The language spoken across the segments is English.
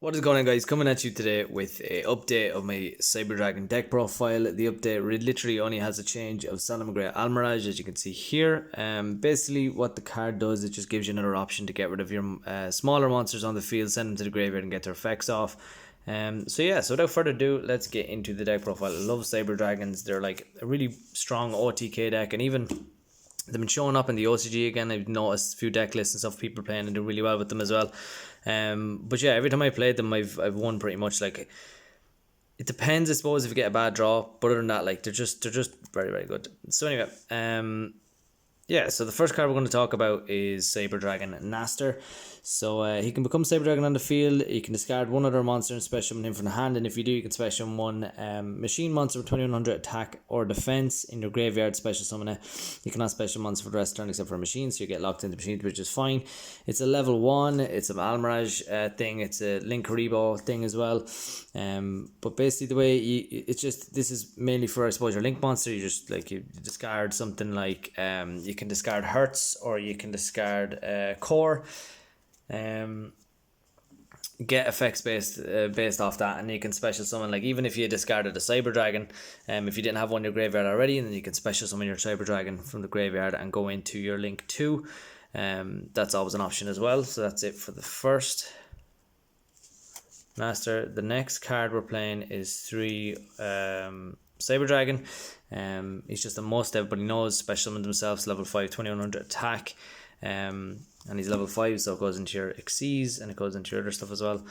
What is going on, guys? Coming at you today with a update of my Cyber Dragon deck profile. The update literally only has a change of Salamangreat Almiraj, as you can see here. Basically what the card does, it just gives you another option to get rid of your smaller monsters on the field, send them to the graveyard and get their effects off. So without further ado, let's get into the deck profile. I love Cyber Dragons. They're like a really strong OTK deck, and even they've been showing up in the OCG again. I've noticed a few deck lists and stuff, people playing and doing really well with them as well. But yeah, every time I played them, I've won pretty much. Like, it depends, I suppose, if you get a bad draw. But other than that, like, they're just very, very good. So anyway, yeah, so the first card we're going to talk about is Cyber Dragon Naster. So he can become Cyber Dragon on the field. You can discard one other monster and special summon him from the hand, and if you do, you can special summon one machine monster with 2100 attack or defense in your graveyard, special summon it. You cannot special monster for the rest of the turn except for a machine, so you get locked into machines, which is fine. It's a level 1, it's an Almiraj thing, it's a Linkuriboh thing as well. But basically the way it's just, this is mainly for, I suppose, your Link monster. You just, like, you discard something like, you can discard Hertz, or you can discard Core. Get effects based off that, and you can special summon, like, even if you discarded a Cyber Dragon, if you didn't have one in your graveyard already, and then you can special summon your Cyber Dragon from the graveyard and go into your Link 2. That's always an option as well. So that's it for the first Master. The next card we're playing is 3 Cyber Dragon. He's just a must, everybody knows. Special summon themselves, level 5, 2100 attack. And he's level 5, so it goes into your Xyz and it goes into your other stuff as well.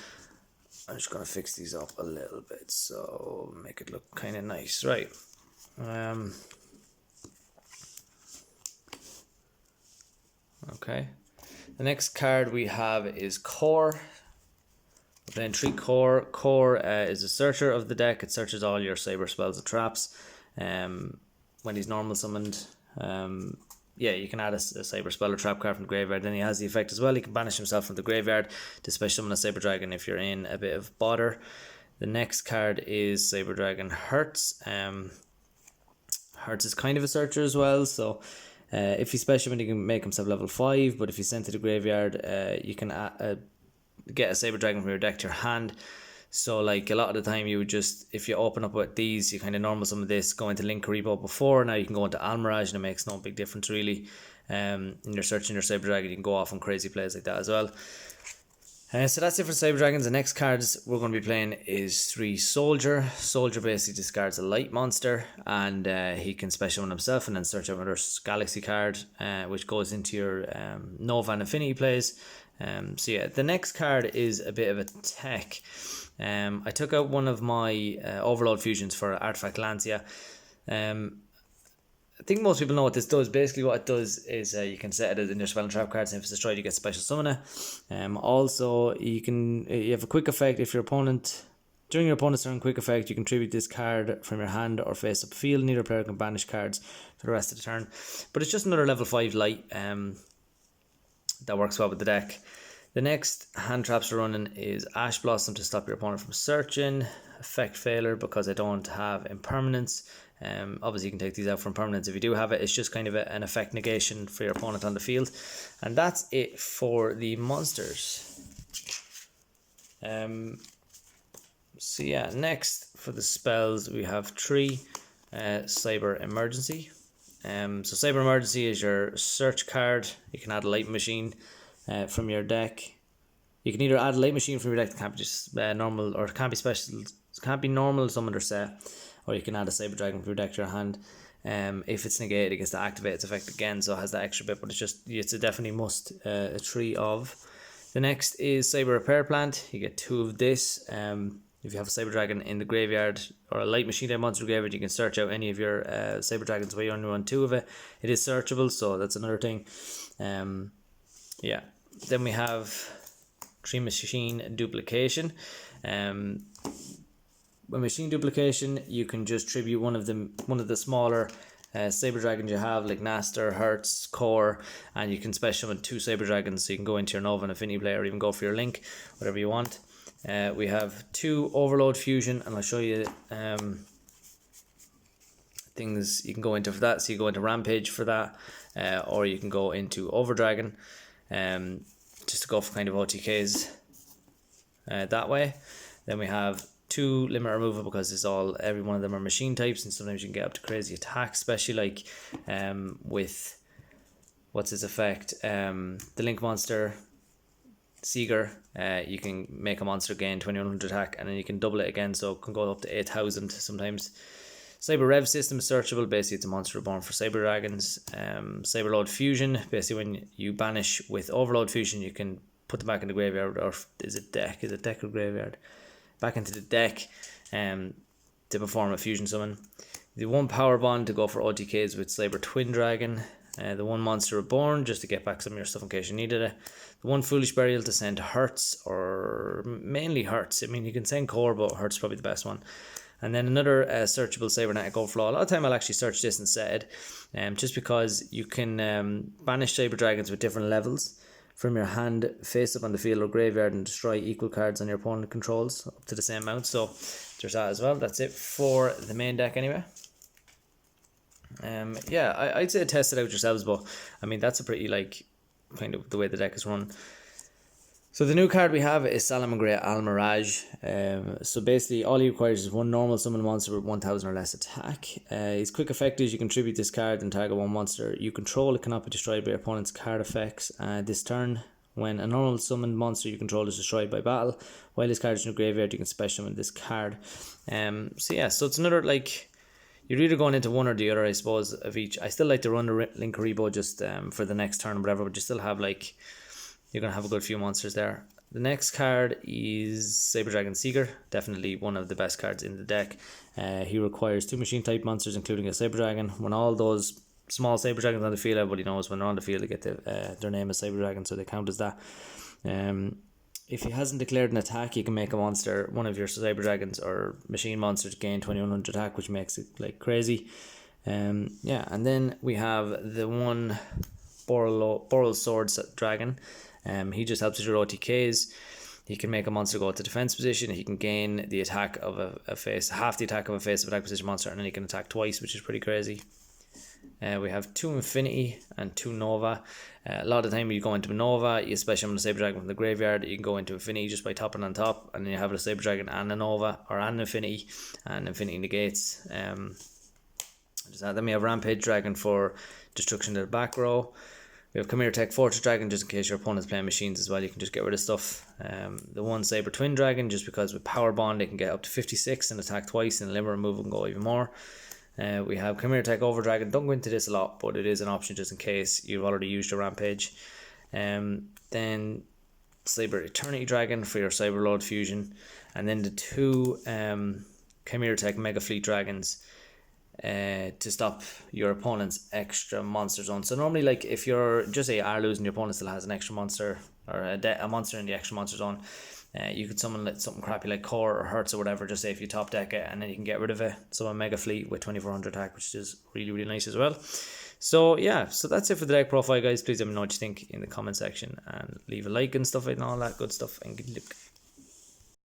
I'm just going to fix these up a little bit, so make it look kind of nice. Right. Okay. The next card we have is Core. We're playing 3 Core. Core is a searcher of the deck. It searches all your cyber spells and traps. When he's normal summoned, yeah, you can add a cyber spell or trap card from the graveyard. Then he has the effect as well. He can banish himself from the graveyard to special summon a Cyber Dragon if you're in a bit of bother. The next card is Cyber Dragon Hertz. Hertz is kind of a searcher as well. So if he's special, he can make himself level 5. But if he's sent to the graveyard, you can get a Cyber Dragon from your deck to your hand. So, like, a lot of the time you would just, if you open up with these, you kind of normal some of this, go into Linkuriboh before. Now you can go into Almiraj and it makes no big difference really. And you're searching your Cyber Dragon, you can go off on crazy plays like that as well. So that's it for Cyber Dragons. The next cards we're going to be playing is 3 Soldier. Soldier basically discards a light monster, and he can special summon himself and then search out another Galaxy card, which goes into your Nova and Affinity plays. So yeah, the next card is a bit of a tech. I took out one of my Overload fusions for Artifact Lancia. I think most people know what this does. Basically what it does is you can set it in your spell and trap cards, and if it's destroyed you get special summon it. Also you have a quick effect if your opponent, during your opponent's turn, quick effect, you can tribute this card from your hand or face up field. Neither player can banish cards for the rest of the turn. But it's just another level 5 light that works well with the deck. The next hand traps we're running is Ash Blossom to stop your opponent from searching. Effect failure because I don't have impermanence. Obviously you can take these out from permanence if you do have it. It's just kind of an effect negation for your opponent on the field. And that's it for the monsters. So yeah, next for the spells we have 3 Cyber Emergency. So Cyber Emergency is your search card. You can add a light machine from your deck. You can either add a light machine from your deck that can't be just normal, or it can't be special, it can't be normal summoned or set, or you can add a Cyber Dragon from your deck to your hand. If it's negated, it gets to activate its effect again, so it has that extra bit, but it's a definitely must, a 3 of. The next is Cyber Repair Plant. You get 2 of this. If you have a Cyber Dragon in the graveyard or a light machine type monster graveyard, you can search out any of your Cyber Dragons where you only run 2 of it. It is searchable, so that's another thing. Yeah. Then we have 3 Machine Duplication. With Machine Duplication, you can just tribute one of the smaller Cyber Dragons you have, like Naster, Hertz, Core, and you can special summon 2 Cyber Dragons, so you can go into your Nova and Affinity play, or even go for your Link, whatever you want. We have 2 Overload Fusion, and I'll show you things you can go into for that. So you go into Rampage for that, or you can go into Overdragon, just to go for kind of OTKs. that way. Then we have 2 limit removal because it's all, every one of them are machine types, and sometimes you can get up to crazy attacks, especially like with what's his effect, the Link Monster Seeger. You can make a monster gain 2100 attack, and then you can double it again, so it can go up to 8000 sometimes. Saber Rev system is searchable. Basically, it's a monster reborn for Saber Dragons. Saber Load Fusion. Basically, when you banish with Overload Fusion, you can put them back in the graveyard, or is it deck? Is it deck or graveyard? Back into the deck to perform a fusion summon. The 1 Power Bond to go for OTKs with Saber Twin Dragon. The 1 Monster Reborn just to get back some of your stuff in case you needed it. The 1 Foolish Burial to send Hurts, or mainly Hurts. I mean, you can send Core, but Hurts probably the best one. And then another searchable Cybernetic Overflow. A lot of time I'll actually search this instead, just because you can banish Saber Dragons with different levels from your hand face up on the field or graveyard and destroy equal cards on your opponent controls up to the same amount. So there's that as well. That's it for the main deck anyway. Yeah, I'd say test it out yourselves, but I mean that's a pretty like kind of the way the deck is run. So the new card we have is Salamangreat Almirage. So basically all he requires is 1 normal summon monster with 1000 or less attack. His quick effect is you contribute this card and target 1 monster you control. It cannot be destroyed by your opponent's card effects. This turn, when a normal summoned monster you control is destroyed by battle, while this card is in your graveyard, you can special summon this card. So yeah, so it's another like, you're either going into one or the other, I suppose, of each. I still like to run the Linkuriboh just for the next turn or whatever, but you still have like, you're going to have a good few monsters there. The next card is Saber Dragon Seeger. Definitely one of the best cards in the deck. He requires 2 machine type monsters, including a Saber Dragon. When all those small Saber Dragons on the field, everybody knows when they're on the field, they get their name as Saber Dragon, so they count as that. If he hasn't declared an attack, you can make a monster, one of your Saber Dragons or machine monsters, gain 2100 attack, which makes it like crazy. Yeah, and then we have the 1 Boral Swords Dragon. He just helps with your OTKs. He can make a monster go to defense position. He can gain the attack of a face, half the attack of a face of attack position monster, and then he can attack twice, which is pretty crazy. We have 2 Infinity and 2 Nova. A lot of the time when you go into a Nova, you especially on the Saber Dragon from the graveyard, you can go into Infinity just by topping on top, and then you have a Saber Dragon and a Nova, or an Infinity, and Infinity negates. Then we have Rampage Dragon for destruction to the back row. We have Chimera Tech Fortress Dragon, just in case your opponent's playing machines as well, you can just get rid of stuff. The 1 Saber Twin Dragon, just because with Power Bond they can get up to 56 and attack twice, and limit removal can go even more. We have Chimera Tech Over Dragon. Don't go into this a lot, but it is an option just in case you've already used your Rampage. Then Saber Eternity Dragon for your Cyber Load Fusion. And then the 2 Chimera Tech Mega Fleet Dragons to stop your opponent's extra monster zone. So normally, like if you're just say are losing, your opponent still has an extra monster or a monster in the extra monster zone, you could summon like something crappy like Core or Hurts or whatever, just say if you top deck it, and then you can get rid of it. So a Mega Fleet with 2400 attack, which is really, really nice as well. So yeah, so that's it for the deck profile, guys. Please let me know what you think in the comment section, and leave a like and stuff and all that good stuff, and good luck.